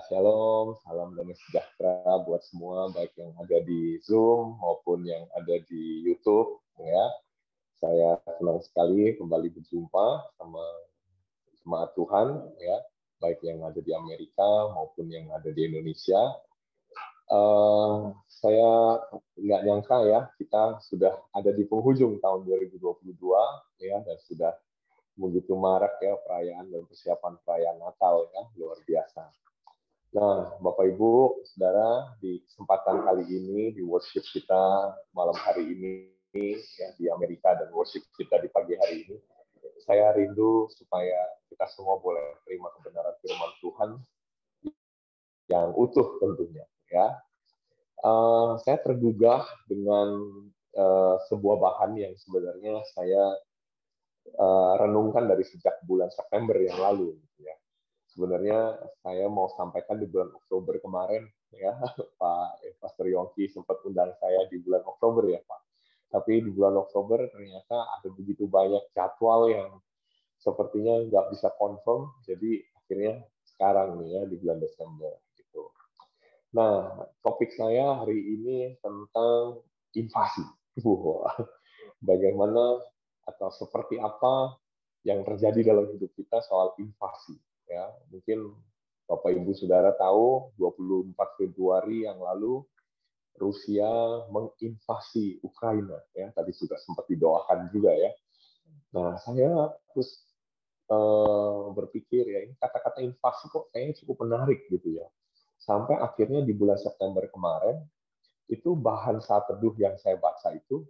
Shalom, salam damai sejahtera buat semua, baik yang ada di Zoom maupun yang ada di YouTube. Ya, saya senang sekali kembali berjumpa sama jemaat Tuhan, ya, baik yang ada di Amerika maupun yang ada di Indonesia. Saya nggak nyangka ya, kita sudah ada di penghujung tahun 2022, ya, dan sudah begitu marak ya perayaan dan persiapan perayaan Natal, ya, luar biasa. Nah, Bapak Ibu, Saudara, di kesempatan kali ini, di worship kita malam hari ini, ya, di Amerika, dan worship kita di pagi hari ini, saya rindu supaya kita semua boleh terima kebenaran firman Tuhan yang utuh tentunya. Ya, saya tergugah dengan sebuah bahan yang sebenarnya saya renungkan dari sejak bulan September yang lalu. Ya. Sebenarnya saya mau sampaikan di bulan Oktober kemarin, ya, Pak Pastor Yongki sempat undang saya di bulan Oktober ya Pak. Tapi di bulan Oktober ternyata ada begitu banyak jadwal yang sepertinya nggak bisa confirm, jadi akhirnya sekarang nih ya di bulan Desember gitu. Nah, topik saya hari ini tentang invasi. Bagaimana atau seperti apa yang terjadi dalam hidup kita soal invasi. Ya, mungkin Bapak Ibu Saudara tahu 24 Februari yang lalu Rusia menginvasi Ukraina, ya, tadi sudah sempat didoakan juga ya. Nah, saya terus berpikir ya, ini kata-kata invasi kok kayaknya cukup menarik gitu ya. Sampai akhirnya di bulan September kemarin itu bahan saat teduh yang saya baca itu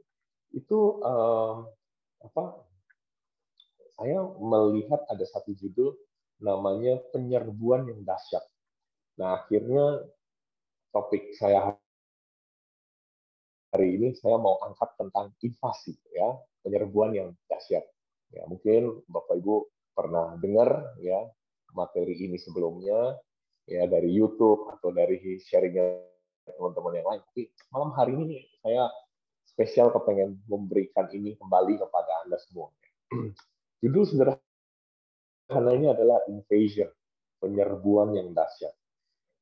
apa? Saya melihat ada satu judul namanya penyerbuan yang dahsyat. Nah, akhirnya topik saya hari ini saya mau angkat tentang invasi, ya, penyerbuan yang dahsyat. Ya, mungkin Bapak Ibu pernah dengar ya materi ini sebelumnya ya dari YouTube atau dari sharingnya teman-teman yang lain. Tapi malam hari ini saya spesial kepengen memberikan ini kembali kepada Anda semua. Judul sederhananya adalah invasion, penyerbuan yang dahsyat.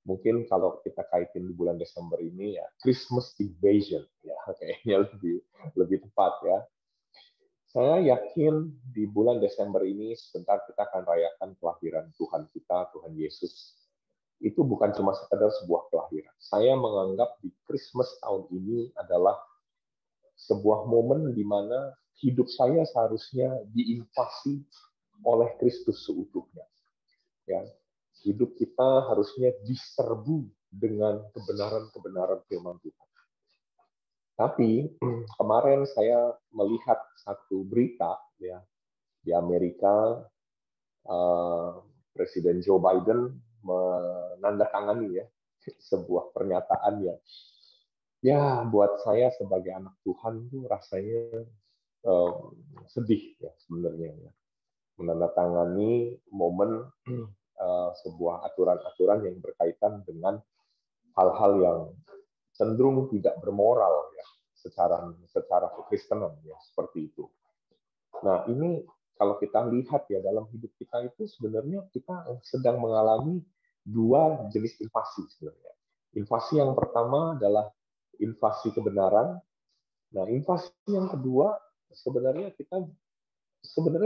Mungkin kalau kita kaitin di bulan Desember ini ya Christmas invasion ya kayaknya lebih tepat ya. Saya yakin di bulan Desember ini sebentar kita akan rayakan kelahiran Tuhan kita, Tuhan Yesus. Itu bukan cuma sekedar sebuah kelahiran. Saya menganggap di Christmas tahun ini adalah sebuah momen di mana hidup saya seharusnya diinvasi oleh Kristus seutuhnya. Ya, hidup kita harusnya diserbu dengan kebenaran-kebenaran firman Tuhan. Tapi kemarin saya melihat satu berita ya di Amerika, Presiden Joe Biden menandatangani ya sebuah pernyataan yang ya buat saya sebagai anak Tuhan tuh rasanya sedih ya sebenarnya ya. Menandatangani momen sebuah aturan-aturan yang berkaitan dengan hal-hal yang cenderung tidak bermoral ya secara kekristenan ya seperti itu. Nah, ini kalau kita lihat ya dalam hidup kita itu sebenarnya kita sedang mengalami dua jenis invasi sebenarnya. Invasi yang pertama adalah invasi kebenaran. Nah, invasi yang kedua sebenarnya kita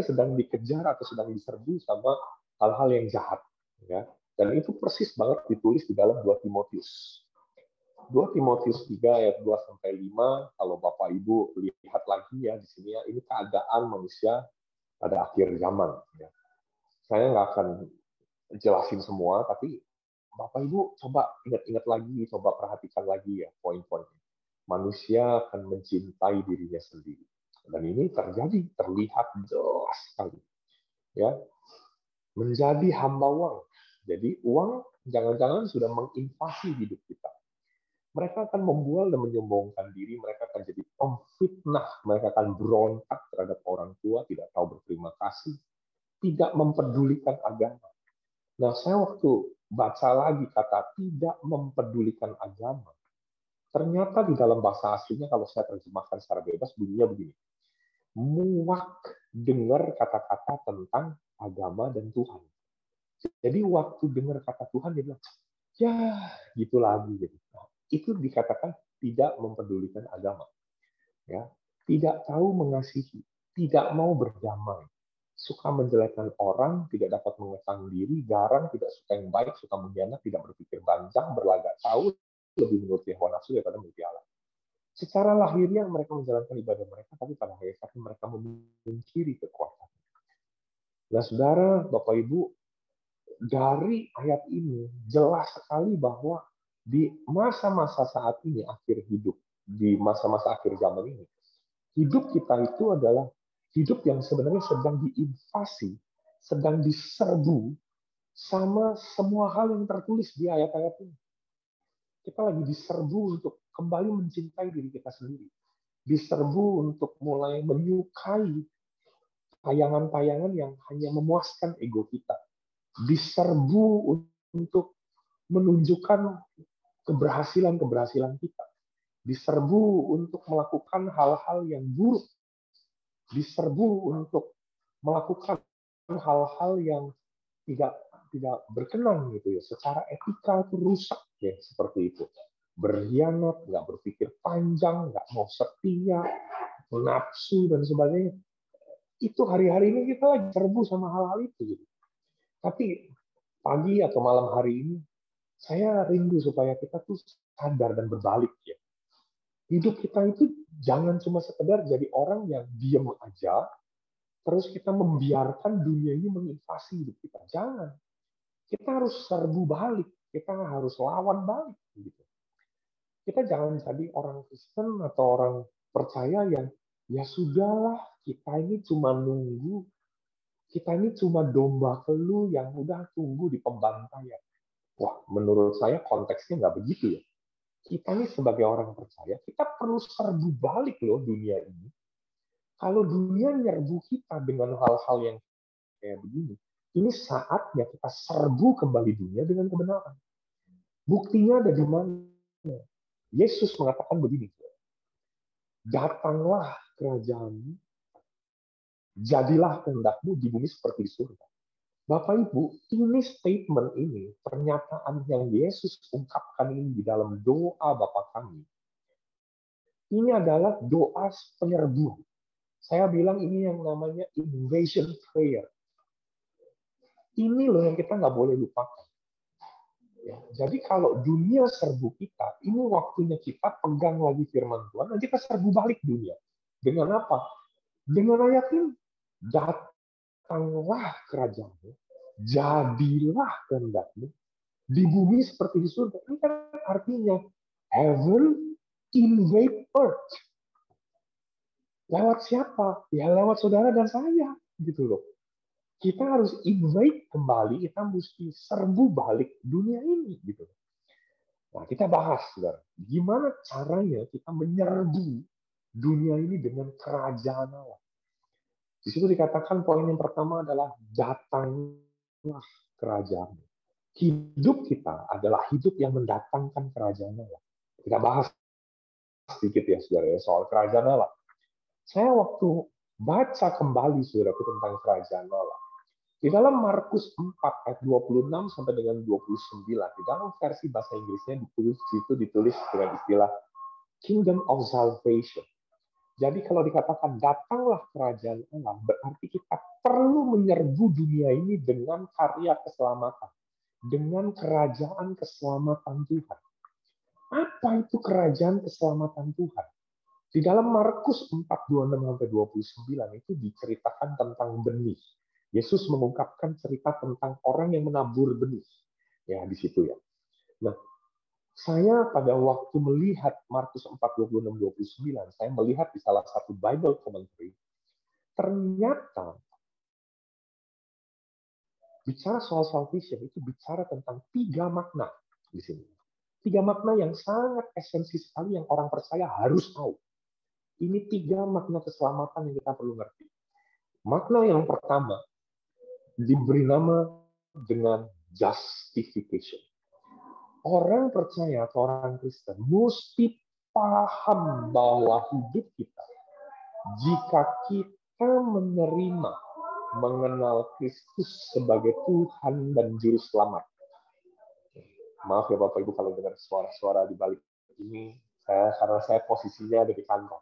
sedang dikejar atau sedang diserbu sama hal-hal yang jahat ya. Dan itu persis banget ditulis di dalam 2 Timotius. 2 Timotius 3 ayat 2 sampai 5, kalau Bapak Ibu lihat lagi ya di sini ya, ini keadaan manusia pada akhir zaman ya. Saya nggak akan jelasin semua, tapi Bapak Ibu coba ingat-ingat lagi, coba perhatikan lagi ya poin-poinnya. Manusia akan mencintai dirinya sendiri. Dan ini terjadi, terlihat jelas sekali. Ya, menjadi hamba uang. Jadi uang jangan-jangan sudah menginvasi hidup kita. Mereka akan membual dan menyombongkan diri, mereka akan jadi pemfitnah, mereka akan berontak terhadap orang tua, tidak tahu berterima kasih, tidak mempedulikan agama. Nah, saya waktu baca lagi kata tidak mempedulikan agama, ternyata di dalam bahasa aslinya kalau saya terjemahkan secara bebas bunyinya begini. Muak dengar kata-kata tentang agama dan Tuhan. Jadi waktu dengar kata Tuhan dia bilang, Ya, gitu lagi gitu. Nah, itu dikatakan tidak mempedulikan agama, ya. Tidak tahu mengasihi, tidak mau berdamai, suka menjelekkan orang, tidak dapat mengekang diri, garang, tidak suka yang baik, suka mengkhianat, tidak berpikir panjang, berlagak tahu, lebih menuruti hawa nafsu daripada menuruti Allah. Secara lahiriah mereka menjalankan ibadah mereka, tapi pada hakikatnya mereka memungkiri kekuatan. Nah, saudara, Bapak Ibu, dari ayat ini jelas sekali bahwa di masa-masa saat ini, akhir hidup, di masa-masa akhir zaman ini, hidup kita itu adalah hidup yang sebenarnya sedang diinvasi, sedang diserbu sama semua hal yang tertulis di ayat-ayat ini. Kita lagi diserbu untuk kembali mencintai diri kita sendiri. Diserbu untuk mulai menyukai tayangan-tayangan yang hanya memuaskan ego kita. Diserbu untuk menunjukkan keberhasilan-keberhasilan kita. Diserbu untuk melakukan hal-hal yang buruk. Diserbu untuk melakukan hal-hal yang tidak berkenan gitu ya. Secara etika itu rusak ya, seperti itu. Berkhianat, nggak berpikir panjang, nggak mau setia, nafsu dan sebagainya. Itu hari-hari ini kita lagi serbu sama hal-hal itu gitu. Tapi pagi atau malam hari ini saya rindu supaya kita tuh sadar dan berbalik ya. Hidup kita itu jangan cuma sekedar jadi orang yang diem aja, terus kita membiarkan dunia ini menginvasi hidup kita. Jangan. Kita harus serbu balik. Kita harus lawan balik. Gitu. Kita jangan jadi orang Kristen atau orang percaya yang ya sudahlah, kita ini cuma nunggu, kita ini cuma domba kelu yang udah tunggu di pembantaian. Wah, menurut saya konteksnya nggak begitu ya. Kita ini sebagai orang percaya, kita perlu serbu balik loh dunia ini. Kalau dunia nyerbu kita dengan hal-hal yang kayak begini, ini saatnya kita serbu kembali dunia dengan kebenaran. Buktinya ada di mana? Yesus mengatakan begini, datanglah kerajaanmu, jadilah kehendakmu di bumi seperti di surga. Bapak Ibu, ini statement ini, pernyataan yang Yesus ungkapkan ini di dalam doa Bapa kami. Ini adalah doa penyerbuan. Saya bilang ini yang namanya invasion prayer. Ini loh yang kita nggak boleh lupakan. Ya, jadi kalau dunia serbu kita, ini waktunya kita pegang lagi firman Tuhan, dan kita serbu balik dunia. Dengan apa? Dengan ayat ini. Datanglah kerajaanmu, jadilah kehendakmu, di bumi seperti di surga. Ini kan artinya, heaven invade earth. Lewat siapa? Ya lewat saudara dan saya. Gitu loh. Kita harus invade kembali, kita mesti serbu balik dunia ini. Gitu. Nah, kita bahas, saudara. Gimana caranya kita menyerbu dunia ini dengan kerajaan Allah. Di situ dikatakan poin yang pertama adalah datanglah kerajaan. Hidup kita adalah hidup yang mendatangkan kerajaan Allah. Kita bahas sedikit ya, saudara, ya, soal kerajaan Allah. Saya waktu baca kembali, saudaraku, tentang kerajaan Allah, di dalam Markus 4 ayat 26 sampai dengan 29, di dalam versi bahasa Inggrisnya ditulis dengan istilah Kingdom of Salvation. Jadi kalau dikatakan datanglah kerajaan Allah, berarti kita perlu menyerbu dunia ini dengan karya keselamatan, dengan kerajaan keselamatan Tuhan. Apa itu kerajaan keselamatan Tuhan? Di dalam Markus 4:26-29 itu diceritakan tentang benih. Yesus mengungkapkan cerita tentang orang yang menabur benih. Ya, di situ ya. Nah, saya pada waktu melihat Markus 4:26-29, saya melihat di salah satu Bible commentary, ternyata bicara soal salvation itu bicara tentang 3 makna di sini. 3 makna yang sangat esensi sekali yang orang percaya harus tahu. Ini 3 makna keselamatan yang kita perlu ngerti. Makna yang pertama diberi nama dengan justification. Orang percaya atau orang Kristen mesti paham bahwa hidup kita, jika kita menerima, mengenal Kristus sebagai Tuhan dan Juru Selamat, Maaf ya Bapak Ibu kalau dengar suara-suara di balik ini, karena saya posisinya ada di kantor.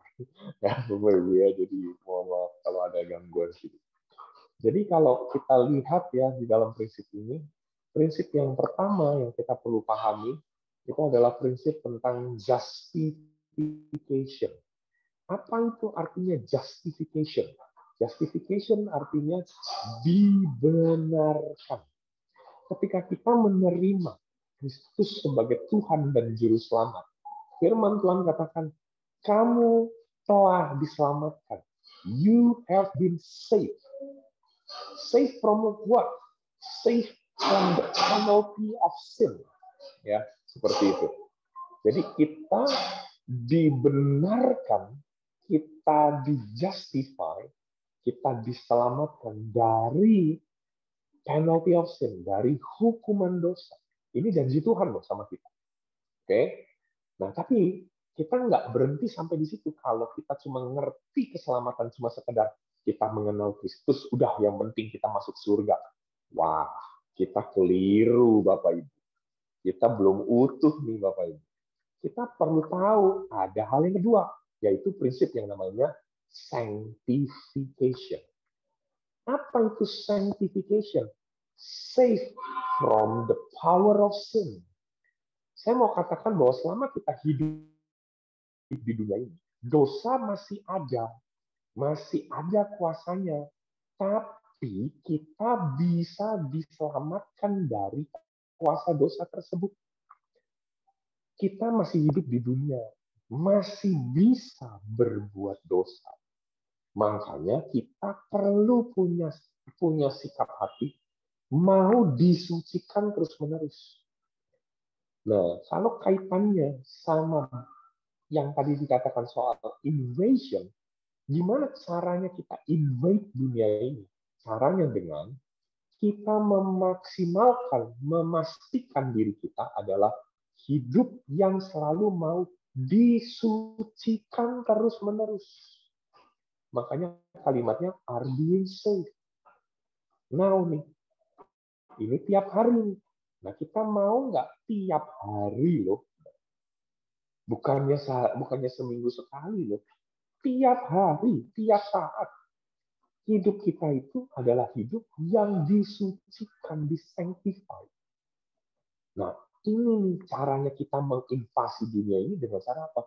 Ya Bapak Ibu ya, jadi mohon maaf kalau ada gangguan sini. Jadi kalau kita lihat ya di dalam prinsip ini, prinsip yang pertama yang kita perlu pahami itu adalah prinsip tentang justification. Apa itu artinya justification? Justification artinya dibenarkan. Ketika kita menerima Kristus sebagai Tuhan dan Juru Selamat, firman Tuhan katakan, kamu telah diselamatkan. You have been saved. Saved from what? Saved from the penalty of sin. Ya, seperti itu. Jadi kita dibenarkan, kita dijustify, kita diselamatkan dari penalty of sin, dari hukuman dosa. Ini janji Tuhan loh sama kita. Oke? Nah, tapi kita nggak berhenti sampai di situ. Kalau kita cuma ngerti keselamatan, cuma sekedar kita mengenal Kristus, udah yang penting kita masuk surga. Wah, kita keliru Bapak Ibu. Kita belum utuh nih Bapak Ibu. Kita perlu tahu ada hal yang kedua, yaitu prinsip yang namanya sanctification. Apa itu sanctification? Saved from the power of sin. Saya mau katakan bahwa selama kita hidup di dunia ini, dosa masih ada kuasanya, tapi kita bisa diselamatkan dari kuasa dosa tersebut. Kita masih hidup di dunia, masih bisa berbuat dosa. Makanya kita perlu punya sikap hati, mau disucikan terus-menerus. Nah, kalau kaitannya sama yang tadi dikatakan soal invasion, gimana caranya kita invade dunia ini? Caranya dengan kita memastikan diri kita adalah hidup yang selalu mau disucikan terus-menerus. Makanya kalimatnya are being saved. Now nih, ini tiap hari. Nah, kita mau nggak tiap hari loh? Bukannya seminggu sekali loh. Tiap hari, tiap saat. Hidup kita itu adalah hidup yang disucikan, disanctify. Nah, ini nih caranya kita menginvasi dunia ini dengan cara apa?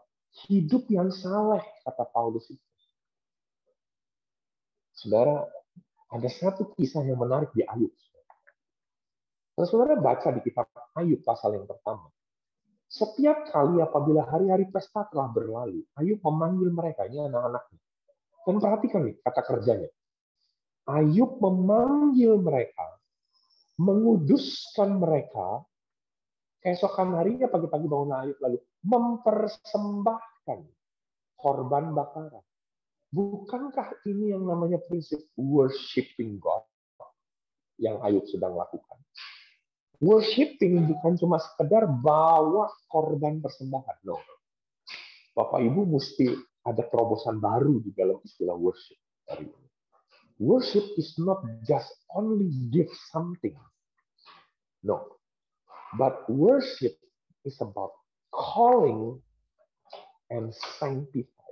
Hidup yang saleh, kata Paulus itu. Saudara, ada satu kisah yang menarik di Ayub. Nah, saudara baca di kitab Ayub pasal yang pertama. Setiap kali apabila hari-hari pesta telah berlalu, Ayub memanggil mereka, ini anak-anaknya. Dan perhatikan nih kata kerjanya. Ayub memanggil mereka, menguduskan mereka, keesokan harinya pagi-pagi bangun Ayub lalu mempersembahkan korban bakaran. Bukankah ini yang namanya prinsip worshiping God yang Ayub sedang lakukan? Worshipping bukan cuma sekedar bawa korban persembahan. No. Bapak Ibu mesti ada terobosan baru di dalam istilah worship hari ini. Worship is not just only give something. No. But worship is about calling and sanctify.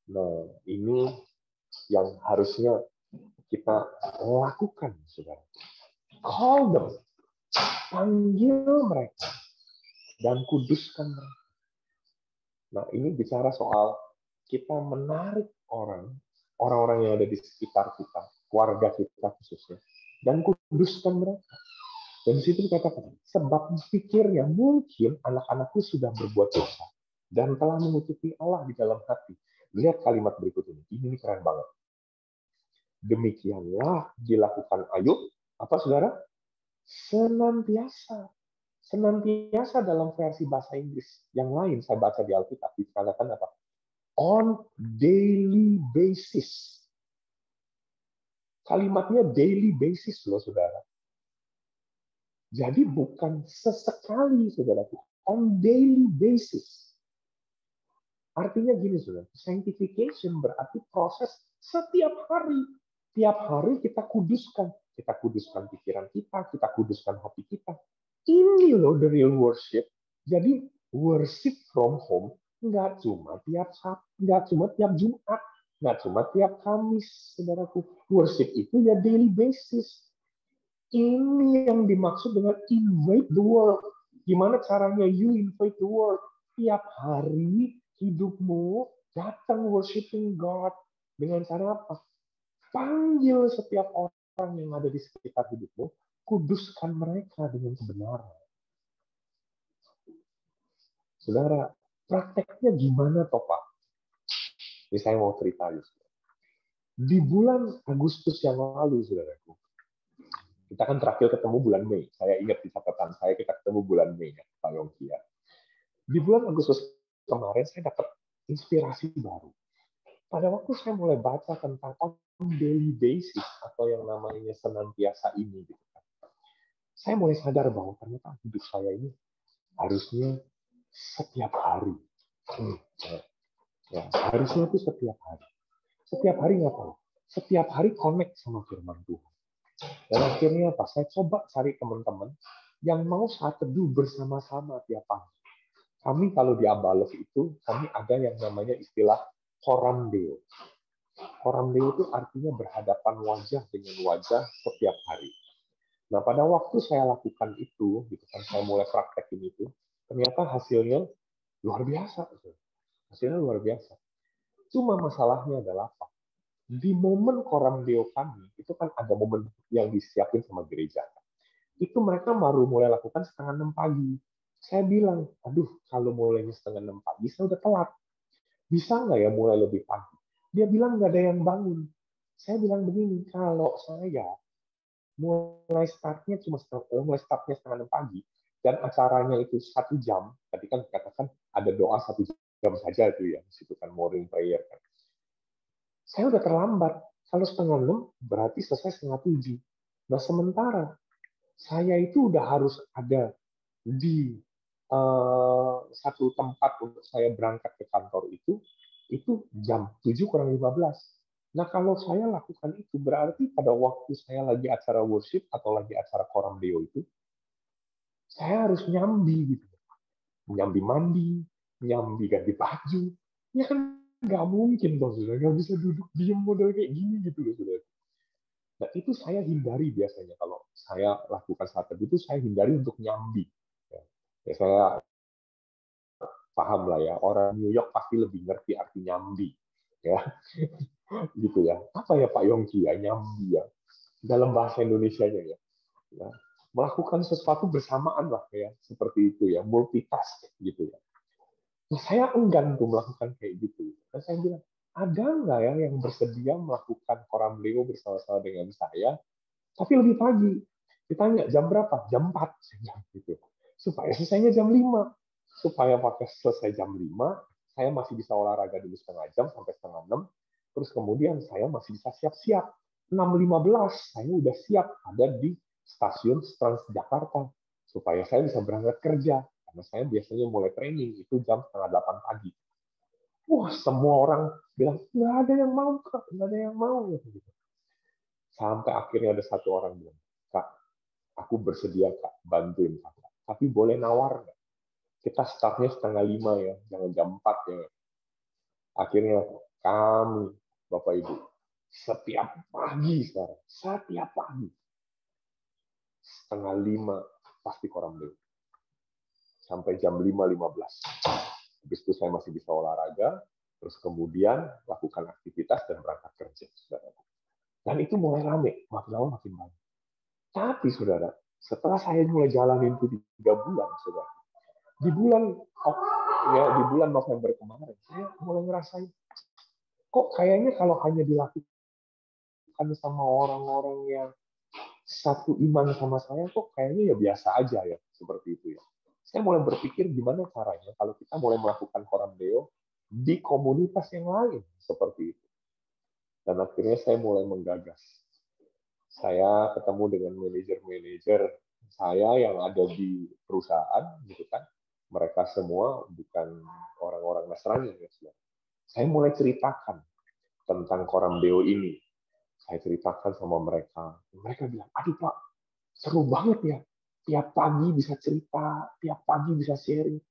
Nah, ini yang harusnya kita lakukan, saudara. Call them. Panggil mereka dan kuduskan mereka. Nah, ini bicara soal kita menarik orang-orang yang ada di sekitar kita, keluarga kita khususnya, dan kuduskan mereka. Dan di situ dikatakan, sebab pikirnya mungkin anak-anakku sudah berbuat dosa dan telah mengutuki Allah di dalam hati. Lihat kalimat berikut ini keren banget. Demikianlah dilakukan Ayub, apa saudara? Senantiasa. Senantiasa dalam versi bahasa Inggris. Yang lain saya baca di Alkitab dikatakan apa? On daily basis. Kalimatnya daily basis loh saudara. Jadi bukan sesekali saudara. On daily basis. Artinya gini saudara. Sanctification berarti proses setiap hari. Tiap hari kita kuduskan. Kita kuduskan pikiran kita kuduskan hati kita. Ini loh the real worship. Jadi worship from home nggak cuma tiap nggak cuma tiap Jumat, nggak cuma tiap Kamis, saudaraku. Worship itu ya daily basis. Ini yang dimaksud dengan invade the world. Gimana caranya you invade the world? Tiap hari hidupmu datang worshiping God. Dengan cara apa? Panggil setiap orang yang ada di sekitar hidupmu, kuduskan mereka dengan kebenaran. Saudara, prakteknya gimana toh Pak? Ini saya mau cerita. Di bulan Agustus yang lalu, saudaraku, kita kan terakhir ketemu bulan Mei. Saya ingat di catatan saya kita ketemu bulan Mei, ya, Pak Yongki. Ya. Di bulan Agustus kemarin saya dapat inspirasi baru. Pada waktu saya mulai baca tentang on daily basis atau yang namanya senantiasa ini, gitu kan. Saya mulai sadar bahwa ternyata hidup saya ini harusnya setiap hari. Ya, harusnya itu setiap hari. Setiap hari ngapain? Setiap hari connect sama firman Tuhan. Dan akhirnya apa? Saya coba cari teman-teman yang mau saat teduh bersama-sama tiap pagi. Kami kalau di Abalov itu, kami ada yang namanya istilah Coram Deo. Coram Deo itu artinya berhadapan wajah dengan wajah setiap hari. Nah, pada waktu saya lakukan itu, gitu kan, saya mulai praktekin itu, ternyata hasilnya luar biasa. Hasilnya luar biasa. Cuma masalahnya adalah apa? Di momen Coram Deo kami, itu kan ada momen yang disiapin sama gereja. Itu mereka baru mulai lakukan 5:30 pagi. Saya bilang, aduh, kalau mulainya 5:30 pagi, saya udah telat. Bisa nggak ya mulai lebih pagi? Dia bilang nggak ada yang bangun. Saya bilang begini, kalau saya mulai startnya 5:30 pagi, dan acaranya itu 1 jam, tadi kan katakan ada doa 1 jam saja itu ya, situ kan morning prayer kan. Saya udah terlambat. Kalau 5:30 berarti selesai 6:30. Nah sementara saya itu udah harus ada di satu tempat untuk saya berangkat ke kantor itu jam 7:15. Nah, kalau saya lakukan itu, berarti pada waktu saya lagi acara worship atau lagi acara Coram Deo itu, saya harus nyambi gitu. Nyambi mandi, nyambi ganti baju. Ya kan nggak mungkin dong, sudah nggak bisa duduk diem model kayak gini gitu loh, sudah. Nah, itu saya hindari biasanya kalau saya lakukan saat itu saya hindari untuk nyambi. Ya, saya paham lah ya, orang New York pasti lebih ngerti arti nyambi. Ya, gitu ya. Apa ya Pak Yongki ya, nyambi ya. Dalam bahasa Indonesianya ya. Ya. Melakukan sesuatu bersamaan lah ya, seperti itu ya, multitask gitu ya. Nah, saya enggan tuh melakukan kayak gitu. Dan saya bilang, ada nggak ya yang bersedia melakukan Coram Deo bersama-sama dengan saya, tapi lebih pagi? Ditanya, jam berapa? Jam 4. Saya bilang gitu. Supaya selesainya jam 5. Supaya pakai selesai jam 5, saya masih bisa olahraga dulu 1/2 jam sampai 5:30. Terus kemudian saya masih bisa siap-siap. 6:15 saya udah siap ada di stasiun Transjakarta. Supaya saya bisa berangkat kerja. Karena saya biasanya mulai training itu jam 7:30 pagi. Wah, semua orang bilang, nggak ada yang mau, Kak. Nggak ada yang mau. Gitu. Sampai akhirnya ada satu orang bilang, Kak, aku bersedia, Kak, bantuin Kakak. Tapi boleh nawar nggak? Kita startnya 4:30 ya, jangan jam 4 ya. Akhirnya kami, Bapak Ibu, setiap pagi sekarang, setiap pagi, 4:30 pasti Coram Deo. Sampai jam 5:15. Habis itu saya masih bisa olahraga, terus kemudian lakukan aktivitas dan berangkat kerja. Saudara. Dan itu mulai rame, makin lama makin banyak. Tapi saudara, setelah saya mulai jalanin itu 3 bulan, saudara, di bulan di bulan November kemarin, saya mulai ngerasain, kok kayaknya kalau hanya dilakukan sama orang-orang yang satu iman sama saya, kok kayaknya ya biasa aja ya, seperti itu ya. Saya mulai berpikir gimana caranya kalau kita mulai melakukan Coram Deo di komunitas yang lain, seperti itu. Dan akhirnya saya mulai menggagas. Saya ketemu dengan manajer-manajer saya yang ada di perusahaan, gitu kan. Mereka semua bukan orang-orang Nasrani, ya. Saya mulai ceritakan tentang Coram Deo ini. Saya ceritakan sama mereka. Mereka bilang, aduh Pak, seru banget ya. tiap pagi bisa cerita, tiap pagi bisa sharing.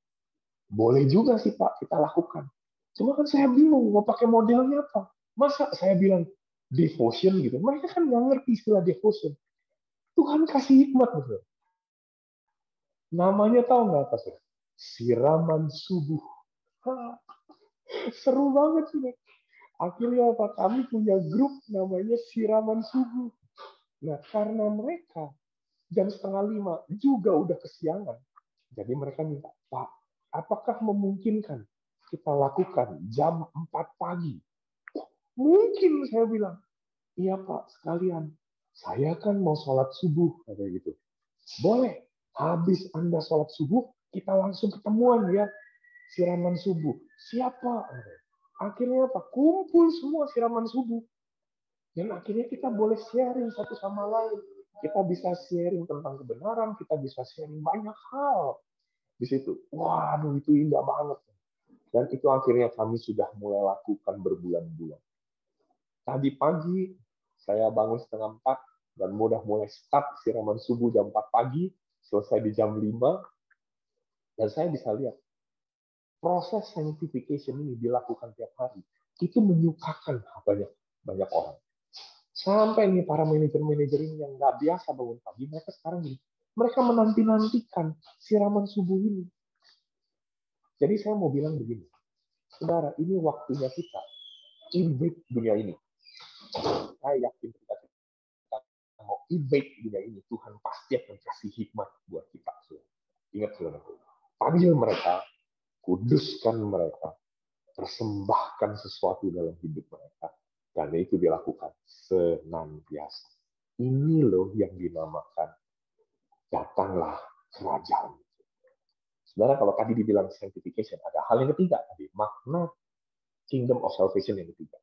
Boleh juga sih Pak, kita lakukan. Cuma kan saya bingung mau pakai modelnya apa. Masa saya bilang devotion gitu. Mereka kan nggak ngerti istilah devotion. Tuhan kasih hikmat. Gitu. Namanya tahu nggak apa sih? Siraman subuh. Hah, seru banget sih. Akhirnya apa? Kami punya grup namanya Siraman Subuh. Nah, karena mereka jam 4:30 juga udah kesiangan. Jadi mereka minta, Pak, apakah memungkinkan kita lakukan jam 4 pagi? Mungkin, saya bilang. Iya Pak, sekalian. Saya kan mau sholat subuh, kayak gitu. Boleh. Habis Anda sholat subuh, kita langsung ketemuan ya. Siraman subuh. Siapa? Akhirnya apa? Kumpul semua siraman subuh. Dan akhirnya kita boleh sharing satu sama lain. Kita bisa sharing tentang kebenaran, kita bisa sharing banyak hal di situ. Waduh, itu indah banget. Dan itu akhirnya kami sudah mulai lakukan berbulan-bulan. Tadi pagi, saya bangun 3:30 dan mudah mulai start siraman subuh jam 4 pagi, selesai di jam 5, dan saya bisa lihat proses sanctification ini dilakukan tiap hari. Itu menyukakan banyak banyak orang. Sampai nih para manajer-manajer ini yang nggak biasa bangun pagi, mereka sekarang gini, mereka menanti-nantikan siraman subuh ini. Jadi saya mau bilang begini, saudara, ini waktunya kita invade dunia ini. Saya yakin kita mau invade dunia ini, Tuhan pasti akan kasih hikmat buat kita. Ingat, saudara, panggil mereka, kuduskan mereka, persembahkan sesuatu dalam hidup mereka. Dan itu dilakukan senantiasa. Ini loh yang dinamakan datanglah kerajaan. Saudara, kalau tadi dibilang sanctification, ada hal yang ketiga tadi, makna kingdom of salvation yang ketiga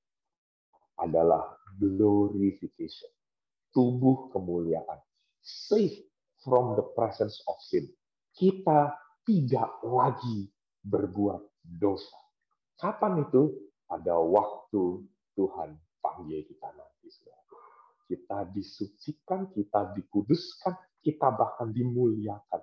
adalah glorification, tubuh kemuliaan, safe from the presence of sin. Kita tidak lagi berbuat dosa. Kapan itu? Pada waktu Tuhan panggil kita nanti. Kita disucikan, kita dikuduskan, kita bahkan dimuliakan.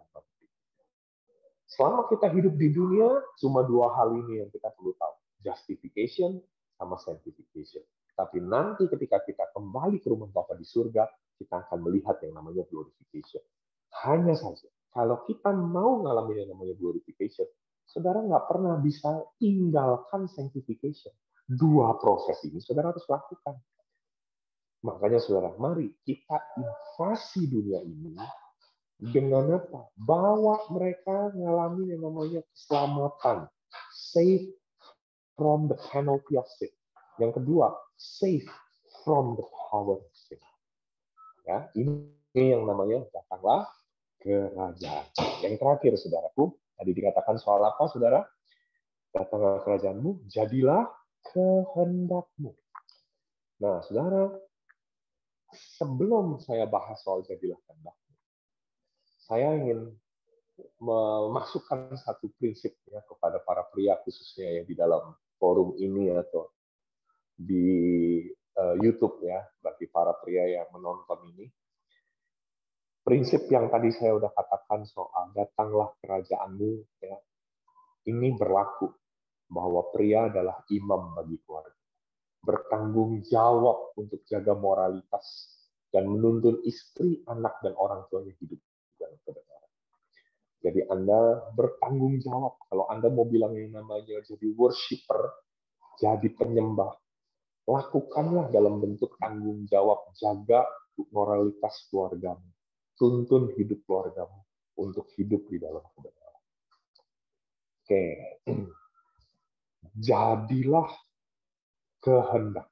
Selama kita hidup di dunia, cuma dua hal ini yang kita perlu tahu. Justification sama sanctification. Tapi nanti ketika kita kembali ke rumah Bapa di surga, kita akan melihat yang namanya glorification. Hanya saja, kalau kita mau ngalamin yang namanya glorification, saudara nggak pernah bisa tinggalkan sanctification. Dua proses ini saudara harus lakukan. Makanya saudara, mari kita invasi dunia ini dengan apa? Bawa mereka ngalamin yang namanya keselamatan. Safe from the penalty of sin. Yang kedua, safe from the power of sin. Ya, ini yang namanya datanglah kerajaan. Yang terakhir, saudaraku, tadi dikatakan soal apa, saudara? Datanglah kerajaanmu, jadilah kehendakmu. Nah, saudara, sebelum saya bahas soal jadilah kehendakmu, saya ingin memasukkan satu prinsip ya kepada para pria khususnya ya di dalam forum ini atau di YouTube ya bagi para pria yang menonton ini. Prinsip yang tadi saya udah katakan soal datanglah kerajaanmu ya, ini berlaku bahwa pria adalah imam bagi keluarga. Bertanggung jawab untuk jaga moralitas dan menuntun istri, anak, dan orang tuanya hidup dalam kebenaran. Jadi Anda bertanggung jawab. Kalau Anda mau bilang yang namanya jadi worshiper, jadi penyembah, lakukanlah dalam bentuk tanggung jawab. Jaga moralitas keluargamu. Tuntun hidup keluargamu untuk hidup di dalam kebenaran. Oke. Jadilah kehendak.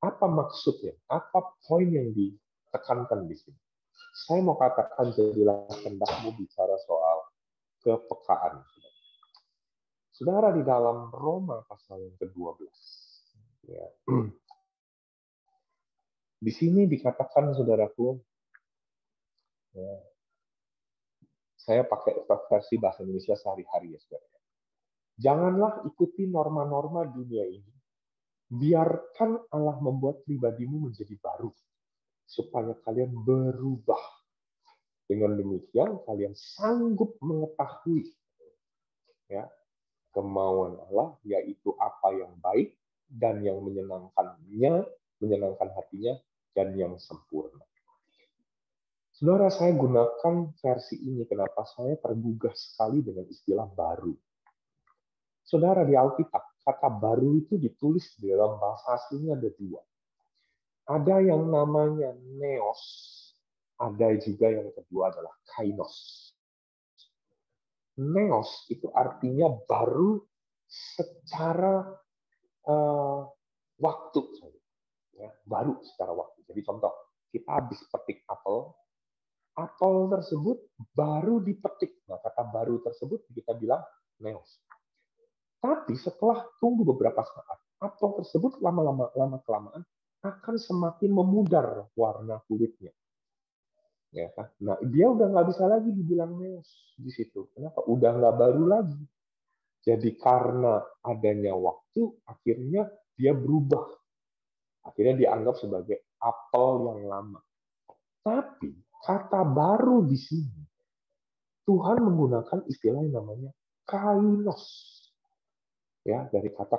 Apa maksudnya? Apa poin yang ditekankan di sini? Saya mau katakan jadilah kehendakmu bicara soal kepekaan. Saudara, di dalam Roma pasal yang ke-12. Ya. Di sini dikatakan, saudaraku, ya, saya pakai versi bahasa Indonesia sehari-hari ya, saudara. Janganlah ikuti norma-norma dunia ini. Biarkan Allah membuat pribadimu menjadi baru. Supaya kalian berubah Dengan demikian kalian sanggup mengetahui ya kemauan Allah, yaitu apa yang baik dan yang menyenangkannya, menyenangkan hatinya, dan yang sempurna. Saudara, saya gunakan versi ini. Kenapa saya tergugah sekali dengan istilah baru? Saudara, di Alkitab, kata baru itu ditulis di dalam bahasa aslinya ada dua. Ada yang namanya neos, ada juga yang kedua adalah kainos. Neos itu artinya baru secara waktu, ya, baru secara waktu. Jadi contoh, kita habis petik apel, apel tersebut baru dipetik. Nah, kata baru tersebut kita bilang neos. Tapi setelah tunggu beberapa saat, apel tersebut lama-kelamaan akan semakin memudar warna kulitnya. Ya kan? Nah, dia udah nggak bisa lagi dibilang neos di situ. Kenapa? Udah nggak baru lagi. Jadi karena adanya waktu, akhirnya dia berubah. Akhirnya dianggap sebagai apel yang lama. Tapi kata baru di sini, Tuhan menggunakan istilah yang namanya kainos. Ya, dari kata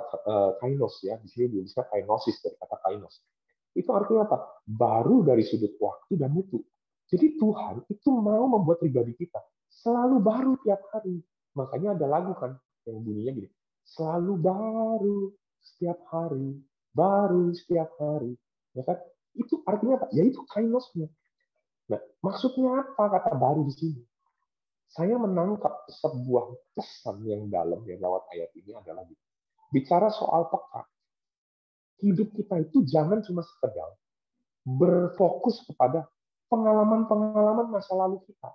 kainos ya, di sini ditulisnya kainosis dari kata kainos. Itu artinya apa? Baru dari sudut waktu dan mutu. Jadi Tuhan itu mau membuat pribadi kita selalu baru tiap hari. Makanya ada lagu kan yang bunyinya gini, selalu baru setiap hari, baru setiap hari. Ya kan? Itu artinya apa? Ya itu kainosnya. Nah, maksudnya apa kata baru di sini? Saya menangkap sebuah pesan yang dalam yang lewat ayat ini adalah bicara soal peka. Hidup kita itu jangan cuma sekedar berfokus kepada pengalaman-pengalaman masa lalu kita.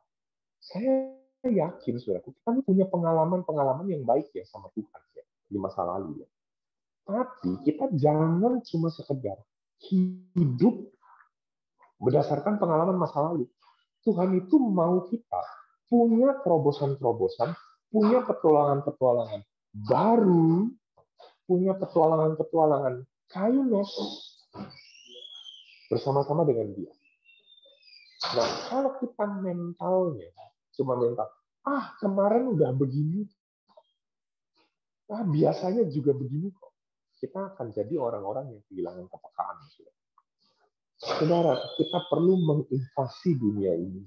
Saya yakin, saudaraku, kita ini punya pengalaman-pengalaman yang baik ya sama Tuhan ya, di masa lalu ya. Tapi kita jangan cuma sekedar hidup berdasarkan pengalaman masa lalu. Tuhan itu mau kita punya terobosan-terobosan, punya petualangan-petualangan baru, punya petualangan-petualangan kainos bersama-sama dengan dia. Nah, kalau kita mentalnya cuma mental, kemarin udah begini, biasanya juga begini kok. Kita akan jadi orang-orang yang kehilangan kepekaan. Saudara, kita perlu menginvasi dunia ini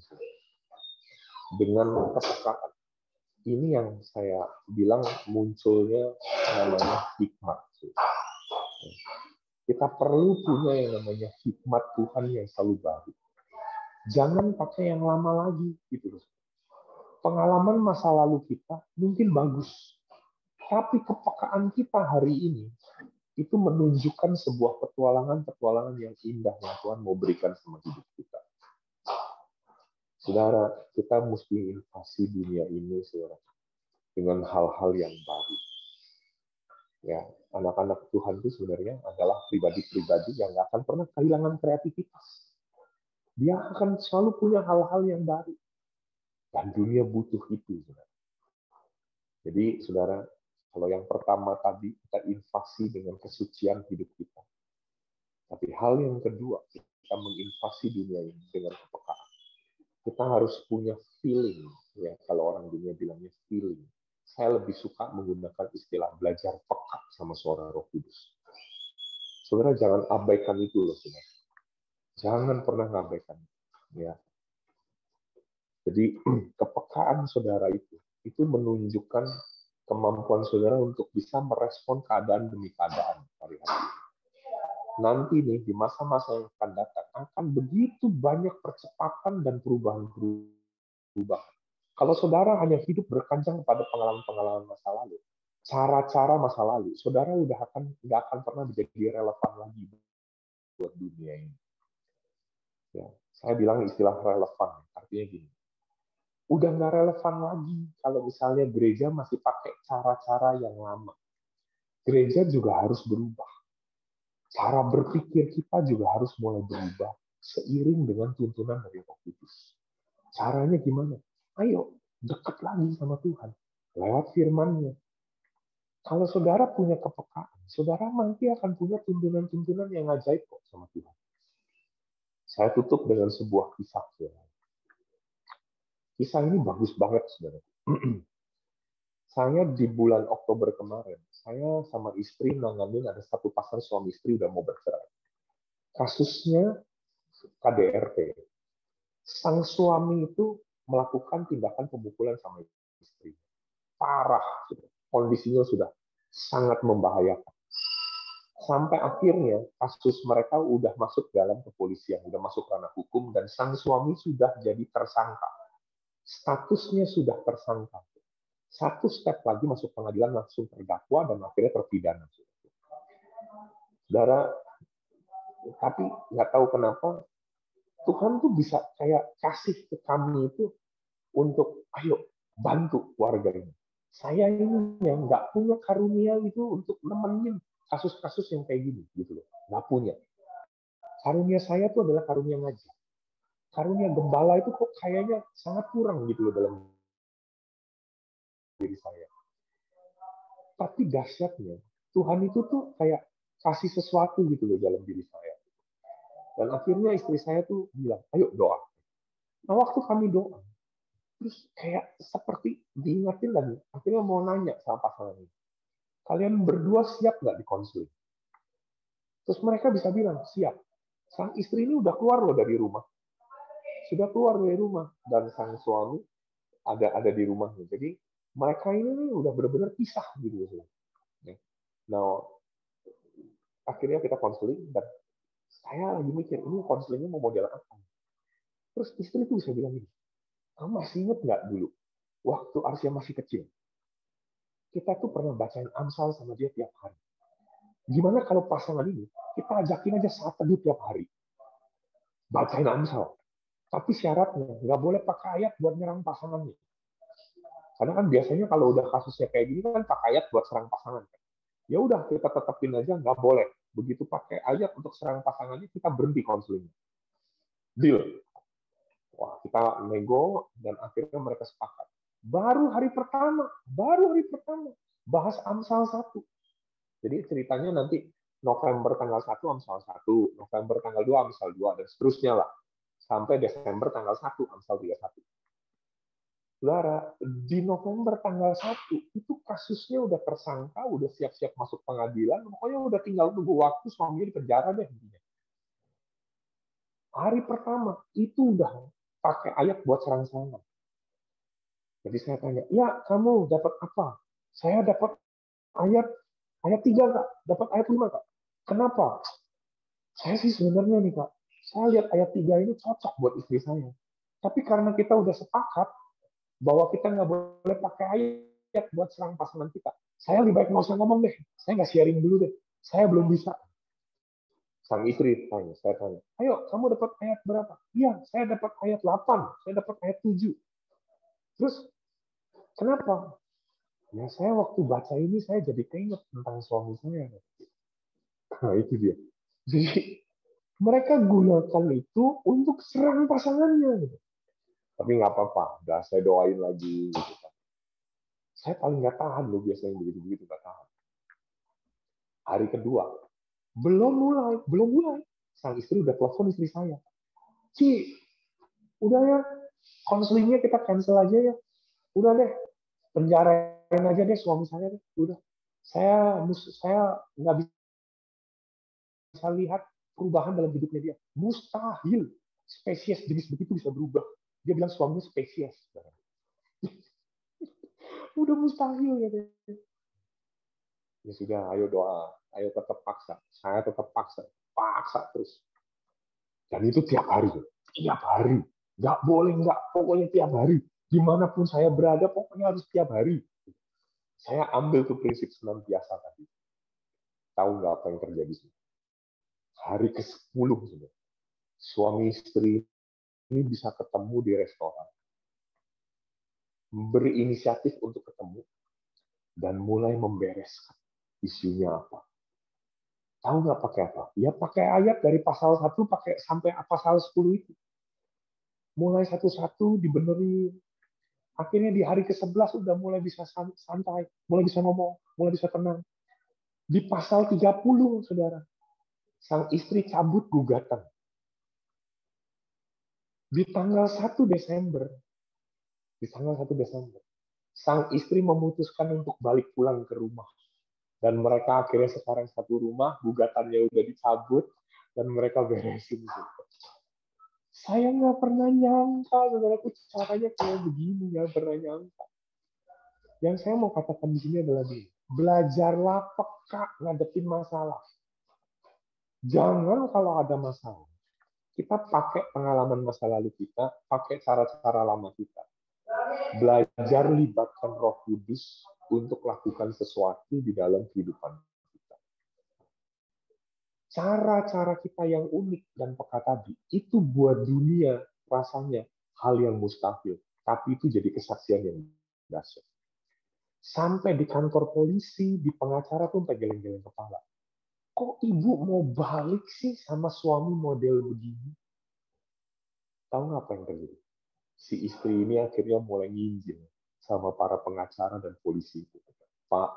dengan kepekaan. Ini yang saya bilang munculnya namanya hikmat. Kita perlu punya yang namanya hikmat Tuhan yang selalu baru. Jangan pakai yang lama lagi, gitu loh. Pengalaman masa lalu kita mungkin bagus, tapi kepekaan kita hari ini itu menunjukkan sebuah petualangan-petualangan yang indah yang Tuhan mau berikan sama hidup kita. Saudara, kita mesti invasi dunia ini, saudara, dengan hal-hal yang baru. Ya, anak-anak Tuhan itu sebenarnya adalah pribadi-pribadi yang nggak akan pernah kehilangan kreativitas. Dia akan selalu punya hal-hal yang baru. Dan dunia butuh itu, saudara. Jadi, saudara, kalau yang pertama tadi, kita invasi dengan kesucian hidup kita. Tapi hal yang kedua, kita menginvasi dunia ini dengan kepekaan. Kita harus punya feeling. Ya, kalau orang dunia bilangnya feeling. Saya lebih suka menggunakan istilah belajar peka sama suara Roh Kudus. Saudara, jangan abaikan itu loh, saudara. Jangan pernah mengabaikan. Ya. Jadi kepekaan saudara itu menunjukkan kemampuan saudara untuk bisa merespon keadaan demi keadaan hari-hari. Nanti nih di masa-masa yang akan datang akan begitu banyak percepatan dan perubahan. Kalau saudara hanya hidup berkancang pada pengalaman-pengalaman masa lalu, cara-cara masa lalu, saudara nggak akan pernah menjadi relevan lagi buat dunia ini. Ya, saya bilang istilah relevan, artinya gini. Udah nggak relevan lagi kalau misalnya gereja masih pakai cara-cara yang lama. Gereja juga harus berubah. Cara berpikir kita juga harus mulai berubah seiring dengan tuntunan dari Roh Kudus. Caranya gimana? Ayo, dekat lagi sama Tuhan. Lewat firman-Nya. Kalau saudara punya kepekaan, saudara nanti akan punya tuntunan-tuntunan yang ajaib kok sama Tuhan. Saya tutup dengan sebuah kisah. Kisah ini bagus banget, saudara. Saya di bulan Oktober kemarin, saya sama istri nanganin ada satu pasangan suami istri udah mau bercerai. Kasusnya KDRT. Sang suami itu melakukan tindakan pemukulan sama istri. Parah, kondisinya sudah sangat membahayakan. Sampai akhirnya kasus mereka udah masuk dalam kepolisian, udah masuk ranah hukum, dan sang suami sudah jadi tersangka. Statusnya sudah tersangka. Satu step lagi masuk pengadilan langsung terdakwa dan akhirnya terpidana. Saudara, tapi nggak tahu kenapa Tuhan tuh bisa kayak kasih ke kami itu untuk ayo bantu keluarga ini. Saya ini yang nggak punya karunia itu untuk nemenin kasus-kasus yang kayak gini gitu loh, nggak punya. Karunia saya tuh adalah karunia ngaji. Karunia gembala itu kok kayaknya sangat kurang gitu loh dalam diri saya. Tapi dahsyatnya, Tuhan itu tuh kayak kasih sesuatu gitu loh dalam diri saya. Dan akhirnya istri saya tuh bilang, ayo doa. Nah waktu kami doa, terus kayak seperti diingatin lagi, akhirnya mau nanya sama pasangan ini, kalian berdua siap nggak dikonseling? Terus mereka bisa bilang, siap. Sang istri ini udah keluar loh dari rumah. Sudah keluar dari rumah. Dan sang suami ada di rumahnya. Jadi mereka ini udah benar-benar pisah gitu. Nah, akhirnya kita konseling dan saya lagi mikir ini konselingnya mau model apa. Terus istri tuh bisa bilang gini, kamu masih inget nggak dulu waktu Arsya masih kecil kita tuh pernah bacain Amsal sama dia tiap hari. Gimana kalau pasangan ini kita ajakin aja saat teduh tiap hari bacain Amsal, tapi syaratnya nggak boleh pakai ayat buat nyerang pasangannya. Karena kan biasanya kalau udah kasusnya kayak gini kan pakai ayat buat serang pasangan. Ya udah kita tetapin aja nggak boleh. Begitu pakai ayat untuk serang pasangannya kita berhenti konseling. Deal. Wah, kita nego dan akhirnya mereka sepakat. Baru hari pertama bahas Amsal 1. Jadi ceritanya nanti November tanggal 1 Amsal 1, November tanggal 2 Amsal 2 dan seterusnya lah. Sampai Desember tanggal 1 Amsal 31. Saudara, di November tanggal 1 itu kasusnya udah tersangka, udah siap-siap masuk pengadilan, pokoknya udah tinggal tunggu waktu suaminya di penjara deh intinya. Hari pertama itu udah pakai ayat buat serang-serangan. Jadi saya tanya, ya kamu dapat apa? Saya dapat ayat 3 Kak, dapat ayat 5 Kak. Kenapa? Saya sih sebenarnya nih Kak, saya lihat ayat 3 ini cocok buat istri saya. Tapi karena kita udah sepakat bahwa kita nggak boleh pakai ayat buat serang pasangan kita, saya lebih baik nggak usah ngomong deh. Saya nggak sharing dulu deh. Saya belum bisa. Sang istri tanya, saya tanya, ayo kamu dapat ayat berapa? Iya, saya dapat ayat 8, saya dapat ayat 7. Terus, kenapa? Ya saya waktu baca ini saya jadi keinget tentang suami saya. Nah itu dia. Jadi mereka gunakan itu untuk serang pasangannya. Gitu. Tapi nggak apa-apa, udah saya doain lagi. Gitu. Saya paling nggak tahan loh biasanya begitu-begitu nggak tahan. Hari kedua, belum mulai. Sang istri udah telepon istri saya. Ci, udah ya, konselingnya kita cancel aja ya. Udah deh, penjarain aja deh suami saya deh. Udah, saya nggak bisa lihat perubahan dalam hidupnya dia. Mustahil spesies jenis begitu bisa berubah. Dia bilang suaminya spesies. Udah mustahil ya. Ya sudah, ayo doa. Ayo tetap paksa. Saya tetap paksa. Paksa terus. Dan itu tiap hari. Tiap hari. Nggak boleh, nggak. Pokoknya tiap hari. Dimanapun saya berada, pokoknya harus tiap hari. Saya ambil tuh prinsip senantiasa tadi. Tahu nggak apa yang terjadi? Hari ke-10 suami istri ini bisa ketemu di restoran, berinisiatif untuk ketemu, dan mulai membereskan isunya apa. Tahu nggak pakai apa? Ya pakai ayat dari pasal 1 pakai sampai pasal 10 itu. Mulai satu-satu dibenerin. Akhirnya di hari ke-11 udah mulai bisa santai, mulai bisa ngomong, mulai bisa tenang. Di pasal 30, saudara, sang istri cabut gugatan. Di tanggal 1 Desember, di tanggal 1 Desember. Sang istri memutuskan untuk balik pulang ke rumah. Dan mereka akhirnya sekarang satu rumah, gugatannya udah dicabut, dan mereka beresin. Saya nggak pernah nyangka, saudaraku, caranya kayak begini, nggak pernah nyangka. Yang saya mau katakan di sini adalah ini, belajarlah peka ngadepin masalah. Jangan kalau ada masalah, kita pakai pengalaman masa lalu kita, pakai cara-cara lama kita. Belajar libatkan Roh Kudus untuk lakukan sesuatu di dalam kehidupan kita. Cara-cara kita yang unik dan peka tadi, itu buat dunia rasanya hal yang mustahil. Tapi itu jadi kesaksian yang dahsyat. Sampai di kantor polisi, di pengacara pun geleng-geleng kepala. Kok ibu mau balik sih sama suami model begini? Tahu nggak apa yang terjadi? Si istri ini akhirnya mulai nginjil sama para pengacara dan polisi. Pak,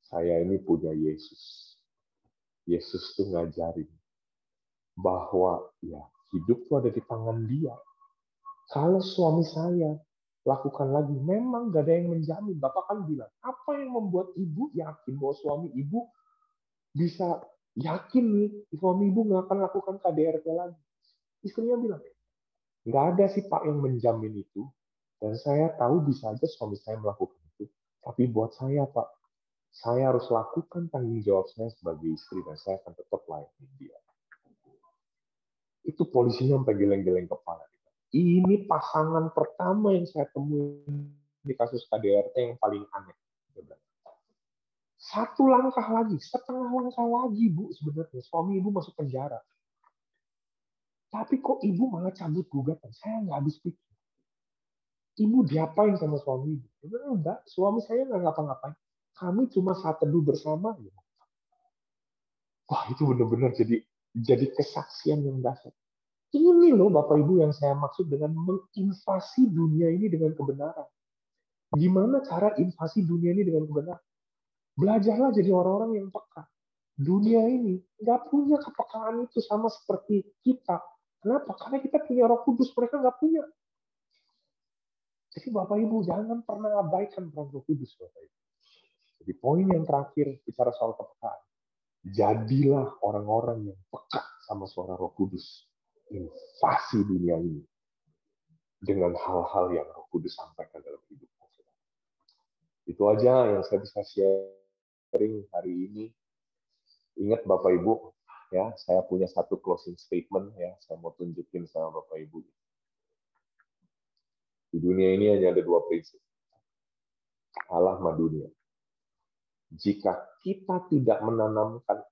saya ini punya Yesus. Yesus tuh ngajarin bahwa ya hidup tuh ada di tangan dia. Kalau suami saya lakukan lagi, memang gak ada yang menjamin. Bapak kan bilang, apa yang membuat ibu yakin bahwa suami ibu bisa yakin nih, suami ibu nggak akan lakukan KDRT lagi? Istrinya bilang, nggak ada sih Pak yang menjamin itu. Dan saya tahu bisa aja suami saya melakukan itu. Tapi buat saya Pak, saya harus lakukan tanggung jawab saya sebagai istri dan saya akan tetap layani dia. Itu polisinya sampai geleng-geleng kepala. Ini pasangan pertama yang saya temuin di kasus KDRT yang paling aneh. Satu langkah lagi, setengah langkah lagi Bu sebenarnya suami ibu masuk penjara. Tapi kok ibu malah cabut gugatan? Saya nggak habis pikir. Ibu diapain sama suami ibu? Enggak, suami saya nggak ngapa-ngapain. Kami cuma saat teduh bersama. Wah, itu benar-benar jadi kesaksian yang dahsyat. Ini loh Bapak Ibu yang saya maksud dengan menginvasi dunia ini dengan kebenaran. Gimana cara invasi dunia ini dengan kebenaran? Belajarlah jadi orang-orang yang peka. Dunia ini nggak punya kepekaan itu sama seperti kita. Kenapa? Karena kita punya Roh Kudus, mereka nggak punya. Jadi Bapak Ibu jangan pernah abaikan peran Roh Kudus, Bapak Ibu. Jadi poin yang terakhir bicara soal kepekaan. Jadilah orang-orang yang peka sama suara Roh Kudus. Invasi dunia ini dengan hal-hal yang Roh Kudus sampaikan dalam hidup. Itu aja yang saya bisa sharing hari ini. Ingat Bapak Ibu, ya, saya punya satu closing statement ya, saya mau tunjukin sama Bapak Ibu. Di dunia ini hanya ada dua prinsip. Allah sama dunia. Jika kita tidak menanamkan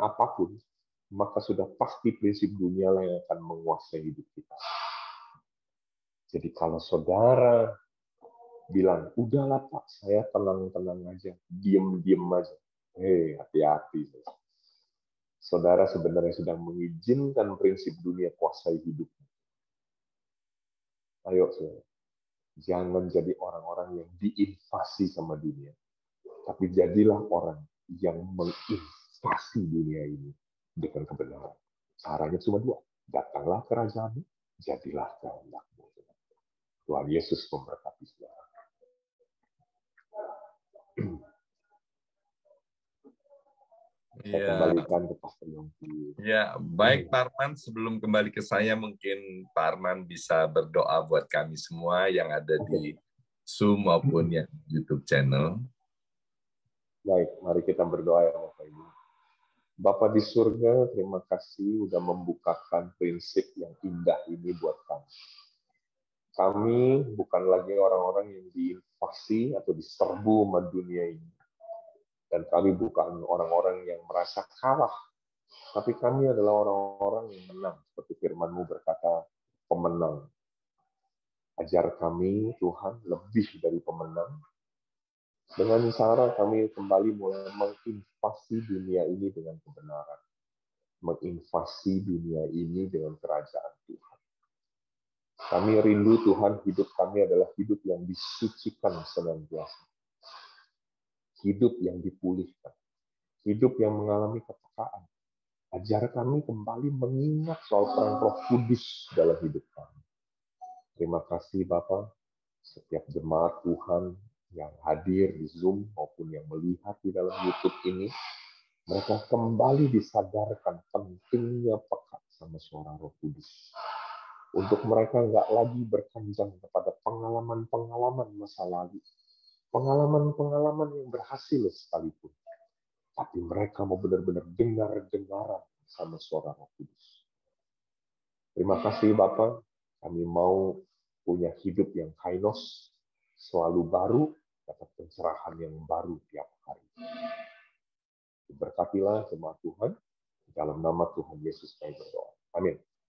apapun, maka sudah pasti prinsip dunia lah yang akan menguasai hidup kita. Jadi kalau saudara bilang, udahlah Pak, saya tenang-tenang aja, diem-diem aja. Hati-hati. Saudara sebenarnya sedang mengizinkan prinsip dunia kuasai hidup. Ayo, saudara. Jangan jadi orang-orang yang diinvasi sama dunia. Tapi jadilah orang yang menginvasi dunia ini dengan kebenaran. Caranya cuma dua. Datanglah kerajaanmu, jadilah kehendakmu. Tuhan Yesus memberkati saudara. Saya kembalikan ke Pastor Yongki. Ya, baik Pak Arman, sebelum kembali ke saya, mungkin Pak Arman bisa berdoa buat kami semua yang ada di Zoom maupun yang YouTube channel. Baik, mari kita berdoa ya Bapak Ibu. Bapak di surga, terima kasih sudah membukakan prinsip yang indah ini buat kami. Kami bukan lagi orang-orang yang diinvasi atau diserbu sama dunia ini. Dan kami bukan orang-orang yang merasa kalah. Tapi kami adalah orang-orang yang menang. Seperti firman-Mu berkata, pemenang. Ajar kami, Tuhan, lebih dari pemenang. Dengan cara kami kembali mulai menginvasi dunia ini dengan kebenaran. Menginvasi dunia ini dengan kerajaan Tuhan. Kami rindu Tuhan, hidup kami adalah hidup yang disucikan senantiasa. Hidup yang dipulihkan. Hidup yang mengalami kepekaan. Ajar kami kembali mengingat soal peran Roh Kudus dalam hidup kami. Terima kasih Bapak, setiap jemaat Tuhan yang hadir di Zoom maupun yang melihat di dalam YouTube ini, mereka kembali disadarkan pentingnya peka sama suara Roh Kudus. Untuk mereka nggak lagi berkanjang kepada pengalaman-pengalaman masa lalu, pengalaman-pengalaman yang berhasil sekalipun, tapi mereka mau benar-benar dengar-dengaran sama suara Roh Kudus. Terima kasih Bapak, kami mau punya hidup yang kainos, selalu baru, dapat pencerahan yang baru tiap hari. Berkatilah jemaat Tuhan, dalam nama Tuhan Yesus kami berdoa. Amin.